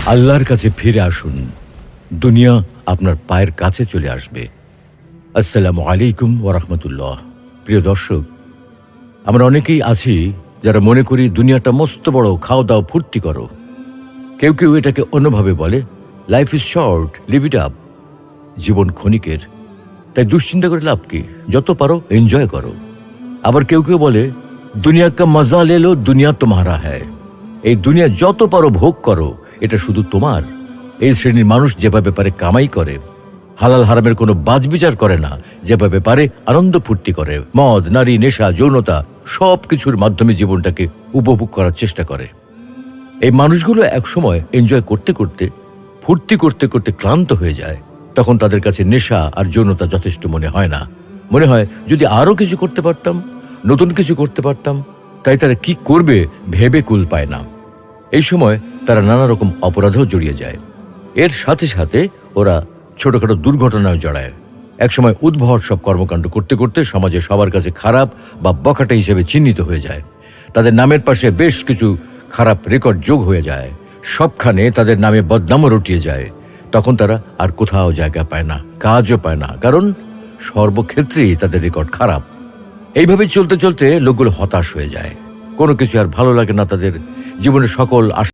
আল্লাহর কাছে ফিরে আসুন, দুনিয়া আপনার পায়ের কাছে চলে আসবে। আসসালামু আলাইকুম ওয়া রাহমাতুল্লাহ। প্রিয় দর্শক, আমরা অনেকেই আছি যারা মনে করি দুনিয়াটা মস্ত বড়, খাও দাও ফুর্তি করো। কেউ কেউ এটাকে অন্যভাবে বলে, life is short, live it up. জীবন ক্ষণিকের, তাই দুশ্চিন্তা করে লাভ কি, যত পারো এনজয় করো। আবার কেউ কেউ বলে, দুনিয়া কা মজা লে লো, দুনিয়া তোমারা হ্যায়। এই দুনিয়া যত পারো ভোগ করো, এটা শুধু তোমার। এই শ্রেণীর মানুষ যেভাবে পারে কামাই করে, হালাল হারামের কোনো বাজবিচার করে না, যেভাবে পারে আনন্দ ফুর্তি করে, মদ, নারী, নেশা, যৌনতা সব কিছুর মাধ্যমে জীবনটাকে উপভোগ করার চেষ্টা করে। এই মানুষগুলো একসময় এনজয় করতে করতে, ফুর্তি করতে করতে ক্লান্ত হয়ে যায়। তখন তাদের কাছে নেশা আর যৌনতা যথেষ্ট মনে হয় না। মনে হয় যদি আরও কিছু করতে পারতাম, নতুন কিছু করতে পারতাম। তাই তারা কি করবে ভেবে কুল পায় না। এই সময় তারা নানা রকম অপরাধেও জড়িয়ে যায়। এর সাথে সাথে ওরা ছোটখাটো দুর্ঘটনায় জড়ায়। একসময় উদ্ভট সব কর্মকাণ্ড করতে করতে সমাজে সবার কাছে খারাপ বা বখাটে হিসেবে চিহ্নিত হয়ে যায়। তাদের নামের পাশে বেশ কিছু খারাপ রেকর্ড যোগ হয়ে যায়। সবখানে তাদের নামে বদনামও রটিয়ে যায়। তখন তারা আর কোথাও জায়গা পায় না, কাজও পায় না, কারণ সর্বক্ষেত্রেই তাদের রেকর্ড খারাপ। এইভাবে চলতে চলতে লোকগুলো হতাশ হয়ে যায়। কোনো কিছু আর ভালো লাগে না তাদের। জীবনের সকল